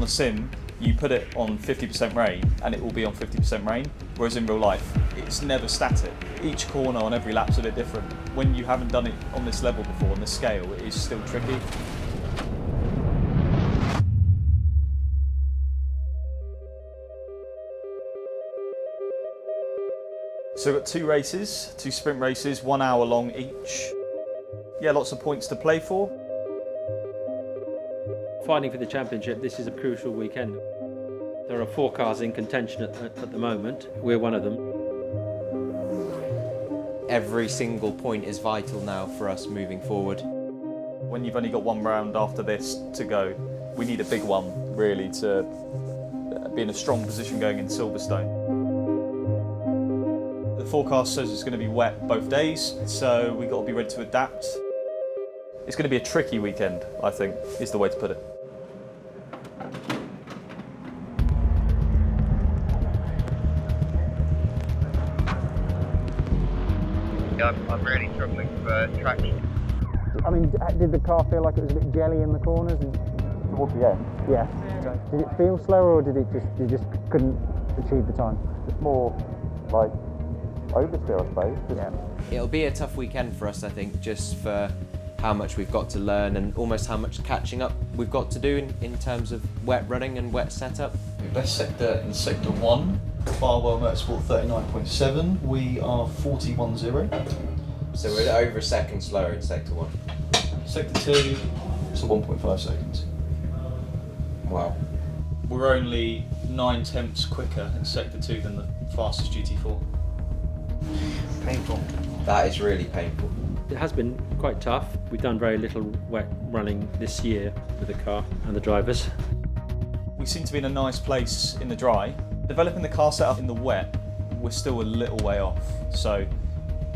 the sim, you put it on 50% rain and it will be on 50% rain, whereas in real life, it's never static. Each corner on every lap's a bit different. When you haven't done it on this level before, on this scale, it is still tricky. So we've got 2 races, 2 sprint races, 1 hour long each. Yeah, lots of points to play for. Fighting for the championship, this is a crucial weekend. There are 4 cars in contention at the moment. We're one of them. Every single point is vital now for us moving forward. When you've only got 1 round after this to go, we need a big one, really, to be in a strong position going into Silverstone. The forecast says it's going to be wet both days, so we've got to be ready to adapt. It's going to be a tricky weekend, I think, is the way to put it. I'm really struggling for traction. I mean, did the car feel like it was a bit jelly in the corners? Towards the end? Yeah. Did it feel slower, or did it you just couldn't achieve the time? It's more like oversteer, I suppose. Yeah. It'll be a tough weekend for us, I think, just for how much we've got to learn and almost how much catching up we've got to do in terms of wet running and wet setup. Best sector in sector 1, Baldwin Motorsport 39.7, we are 41.0. So we're over a second slower in sector 1. Sector 2, it's a 1.5 seconds. Wow. We're only 9/10ths quicker in sector 2 than the fastest GT4. Painful. That is really painful. It has been quite tough. We've done very little wet running this year with the car and the drivers. We seem to be in a nice place in the dry. Developing the car setup in the wet, we're still a little way off. So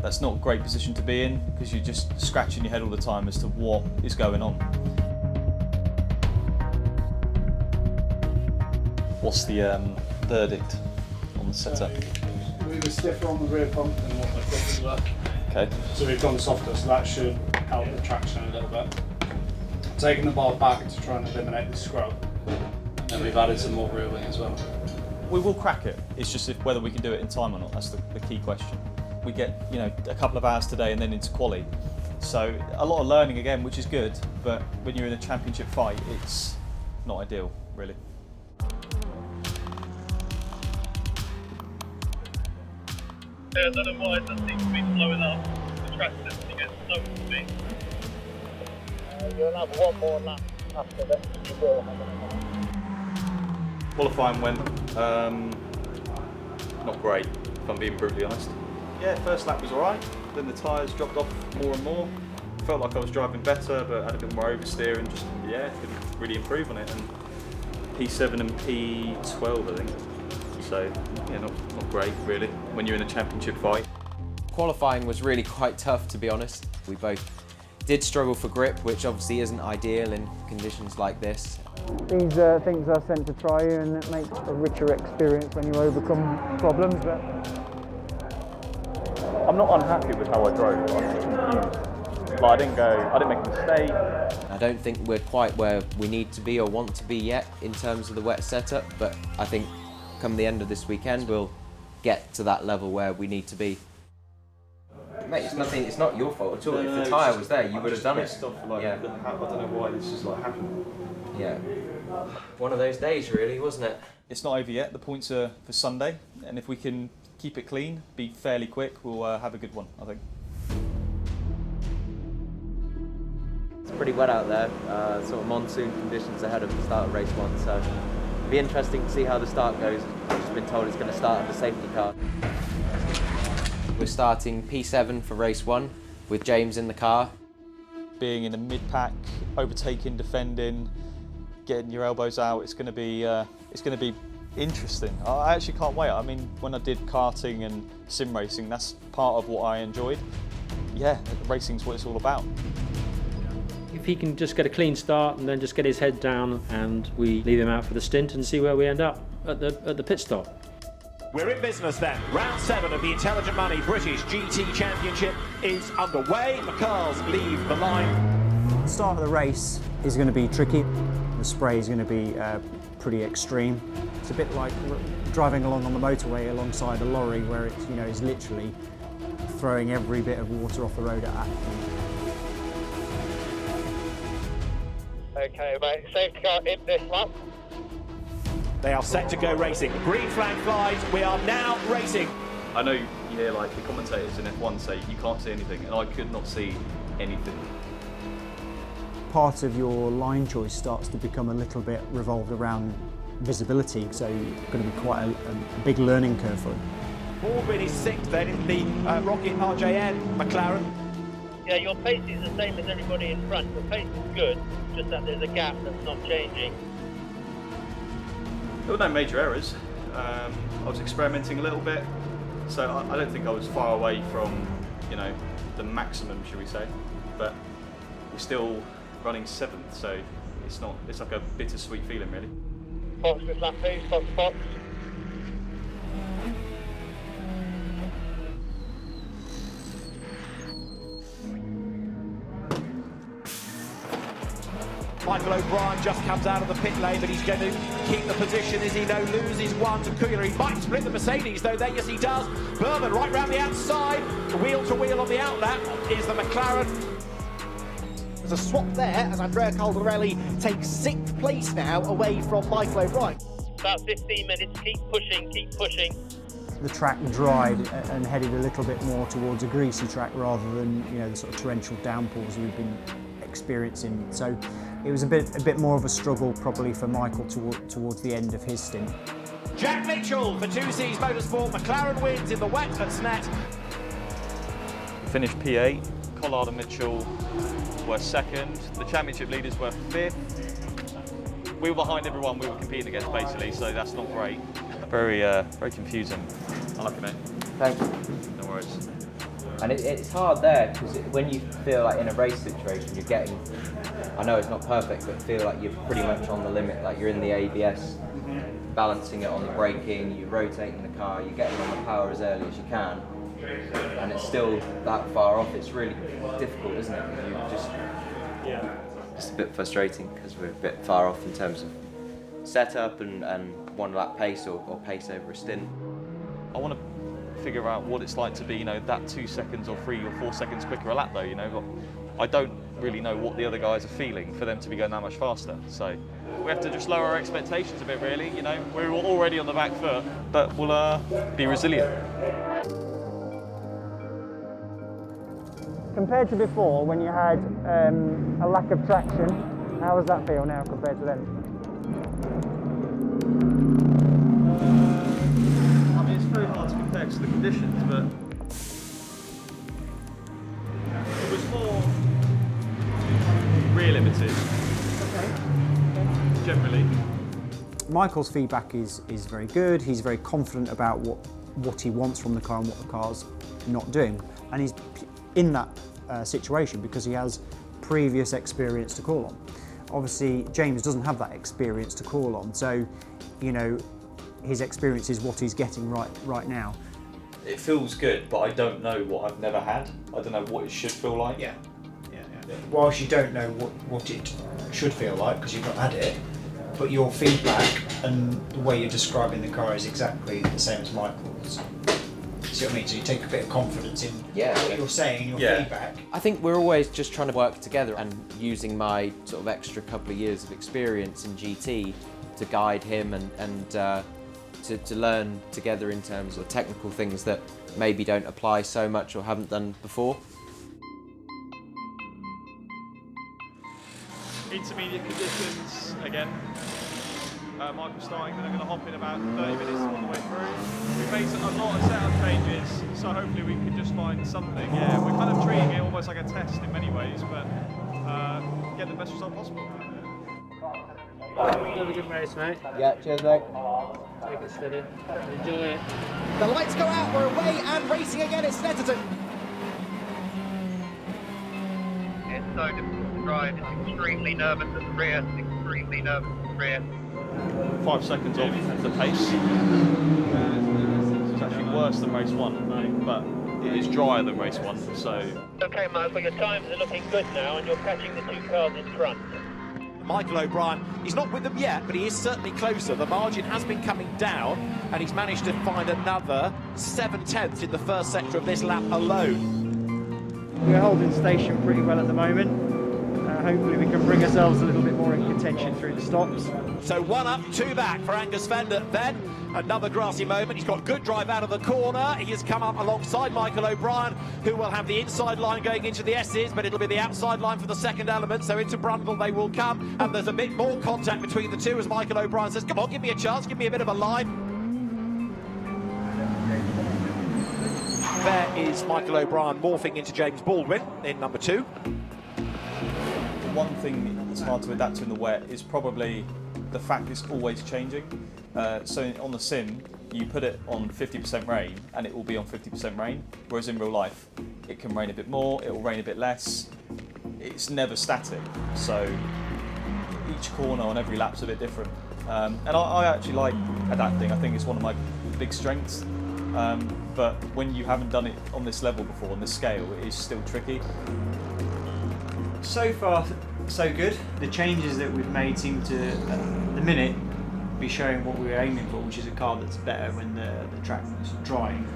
that's not a great position to be in because you're just scratching your head all the time as to what is going on. What's the verdict on the setup? We were stiffer on the rear pump than what I thought we were. Okay. So we've gone softer, so that should help the traction a little bit. Taking the bar back to try and eliminate the scrub. And then we've added some more rear wing as well. We will crack it. It's just whether we can do it in time or not. That's the key question. We get, a couple of hours today and then into quali. So a lot of learning again, which is good, but when you're in a championship fight, it's not ideal, really. Yeah, I don't know why it doesn't seem to be slowing up. The track definitely gets slow for me. You'll have 1 more lap after this. You will have another. Qualifying went not great, if I'm being brutally honest. Yeah, first lap was alright, then the tyres dropped off more and more. Felt like I was driving better, but had a bit more oversteer and just, couldn't really improve on it. And P7 and P12, I think. So, not great really, when you're in a championship fight. Qualifying was really quite tough, to be honest. We both did struggle for grip, which obviously isn't ideal in conditions like this. These things are sent to try you, and it makes a richer experience when you overcome problems. But I'm not unhappy with how I drove. I'm just confused. Like, I didn't make a mistake. I don't think we're quite where we need to be or want to be yet in terms of the wet setup, but I think come the end of this weekend, we'll get to that level where we need to be. Mate, it's not your fault at all. If the tyre was there, you would have done it. I don't know why this is happening. Yeah. One of those days, really, wasn't it? It's not over yet. The points are for Sunday, and if we can keep it clean, be fairly quick, we'll have a good one, I think. It's pretty wet out there, sort of monsoon conditions ahead of the start of race 1, so it'll be interesting to see how the start goes. I've just been told it's going to start with a safety car. We're starting P7 for race 1 with James in the car. Being in the mid-pack, overtaking, defending, getting your elbows out, it's going to be interesting. I actually can't wait. I mean, when I did karting and sim racing, that's part of what I enjoyed. Yeah, racing's what it's all about. If he can just get a clean start and then just get his head down, and we leave him out for the stint and see where we end up at the pit stop. We're in business then. Round 7 of the Intelligent Money British GT Championship is underway. The cars leave the line. the start of the race is going to be tricky. the spray is going to be pretty extreme. It's a bit like driving along on the motorway alongside a lorry where it's, you know, is literally throwing every bit of water off the road at you. Okay, mate. Safety car in this lap. They are set to go racing. Green flag flies. We are now racing. I know you hear like the commentators in F1 say you can't see anything, and I could not see anything. Part of your line choice starts to become a little bit revolved around visibility, so it's going to be quite a big learning curve for him. Baldwin is sixth then in the Rocket RJN McLaren. Yeah, your pace is the same as everybody in front. Your pace is good, just that there's a gap that's not changing. There were no major errors. I was experimenting a little bit, so I don't think I was far away from, you know, the maximum, should we say. But we're still running 7th, so it's like a bittersweet feeling, really. Fox with lap 2, Fox, Fox. Michael O'Brien just comes out of the pit lane, but he's going to keep the position as he now loses one to Cougar. He might split the Mercedes, though. There, yes, he does. Berman right round the outside, wheel to wheel on the outlap is the McLaren. There's a swap there as Andrea Caldarelli takes 6th place now away from Michael O'Brien. About 15 minutes. Keep pushing, keep pushing. The track dried and headed a little bit more towards a greasy track rather than, you know, the sort of torrential downpours we've been experiencing. So it was a bit more of a struggle probably for Michael towards the end of his stint. Jack Mitchell for 2C's Motorsport. McLaren wins in the wet at Snet. We finished P8. Collard and Mitchell were 2nd. The championship leaders were 5th. We were behind everyone we were competing against, basically, so that's not great. Very confusing. I like it, mate. Thank you. No worries. And it's hard there, because when you feel like in a race situation, you're getting, I know it's not perfect, but feel like you're pretty much on the limit, like you're in the ABS, balancing it on the braking, you're rotating the car, you're getting on the power as early as you can, and it's still that far off. It's really difficult, isn't it? It's a bit frustrating because we're a bit far off in terms of setup and one lap pace or pace over a stint. I want to figure out what it's like to be, you know, that 2 seconds or 3 or 4 seconds quicker a lap, though. You know, I don't really know what the other guys are feeling for them to be going that much faster. So we have to just lower our expectations a bit, really. You know, we're already on the back foot, but we'll be resilient. Compared to before, when you had a lack of traction, how does that feel now compared to then? I mean, it's very hard to compare to the conditions, but it was more rear limited. Okay. Generally. Michael's feedback is very good. He's very confident about what he wants from the car and what the car's not doing, and he's in that situation because he has previous experience to call on. Obviously, James doesn't have that experience to call on, so, you know, his experience is what he's getting right now. It feels good, but I don't know what I've never had. I don't know what it should feel like. Yeah. Whilst you don't know what it should feel like because you've not had it, but your feedback and the way you're describing the car is exactly the same as Michael's. See what I mean? So you take a bit of confidence in what you're saying, your feedback. I think we're always just trying to work together and using my sort of extra couple of years of experience in GT to guide him and to learn together in terms of technical things that maybe don't apply so much or haven't done before. Intermediate conditions again. Michael's starting, then I'm going to hop in about 30 minutes all the way through. We've made a lot of setup changes, so hopefully we can just find something. Yeah, we're kind of treating it almost like a test in many ways, but get the best result possible. Have a good race, mate. Yeah, cheers, mate. Take it steady. Enjoy it. The lights go out, we're away and racing again at Snetterton. It's so difficult to drive. It's extremely nervous at the rear. Extremely nervous at the rear. 5 seconds off the pace. It's actually worse than race 1, but it is drier than race 1, so... Okay, Michael, your times are looking good now and you're catching the 2 cars in front. Michael O'Brien, he's not with them yet, but he is certainly closer. The margin has been coming down, and he's managed to find another 7/10 in the first sector of this lap alone. We're holding station pretty well at the moment. Hopefully we can bring ourselves a little bit more in contention through the stops. So 1 up, 2 back for Angus Fender. Then another grassy moment. He's got good drive out of the corner. He has come up alongside Michael O'Brien, who will have the inside line going into the S's, but it'll be the outside line for the second element. So into Brundle they will come, and there's a bit more contact between the two as Michael O'Brien says, come on, give me a chance, give me a bit of a line. There is Michael O'Brien morphing into James Baldwin in number 2. One thing that's hard to adapt to in the wet is probably the fact it's always changing. So on the sim, you put it on 50% rain and it will be on 50% rain, whereas in real life, it can rain a bit more, it will rain a bit less. It's never static, so each corner on every lap's a bit different. And I actually like adapting. I think it's one of my big strengths. But when you haven't done it on this level before, on this scale, it is still tricky. So far, so good. The changes that we've made seem to, at the minute, be showing what we were aiming for, which is a car that's better when the track is drying.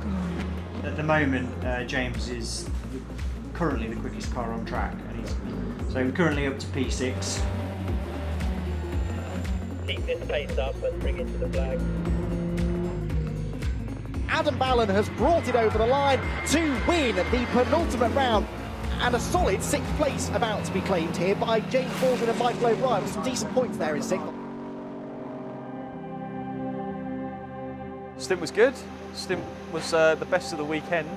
At the moment, James is currently the quickest car on track, and so we're currently up to P6. Keep this pace up and bring it to the flag. Adam Ballon has brought it over the line to win the penultimate round. And a solid 6th place about to be claimed here by James Baldwin and Michael O'Brien, with some decent points there in 6th. Stint was good. Stint was the best of the weekend.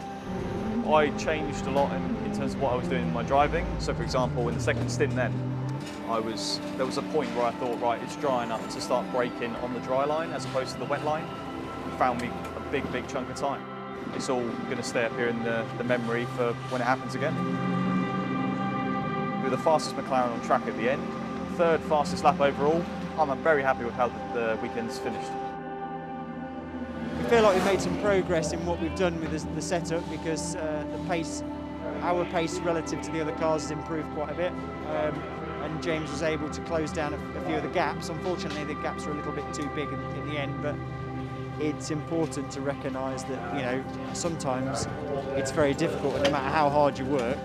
I changed a lot in terms of what I was doing in my driving. So for example, in the second stint then, there was a point where I thought, right, it's dry enough to start braking on the dry line as opposed to the wet line. It found me a big chunk of time. It's all going to stay up here in the memory for when it happens again. We were the fastest McLaren on track at the end, 3rd fastest lap overall. I'm very happy with how the weekend's finished. We feel like we've made some progress in what we've done with the setup, because the pace, our pace relative to the other cars has improved quite a bit. And James was able to close down a few of the gaps. Unfortunately, the gaps were a little bit too big in the end, but it's important to recognise that, you know, sometimes it's very difficult, and no matter how hard you work,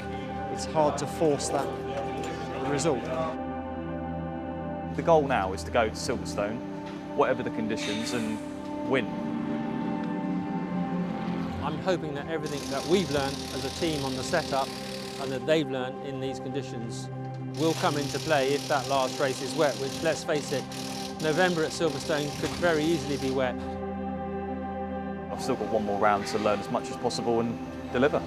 it's hard to force that result. The goal now is to go to Silverstone, whatever the conditions, and win. I'm hoping that everything that we've learned as a team on the setup and that they've learned in these conditions will come into play if that last race is wet, which, let's face it, November at Silverstone could very easily be wet. I've still got one more round to learn as much as possible and deliver.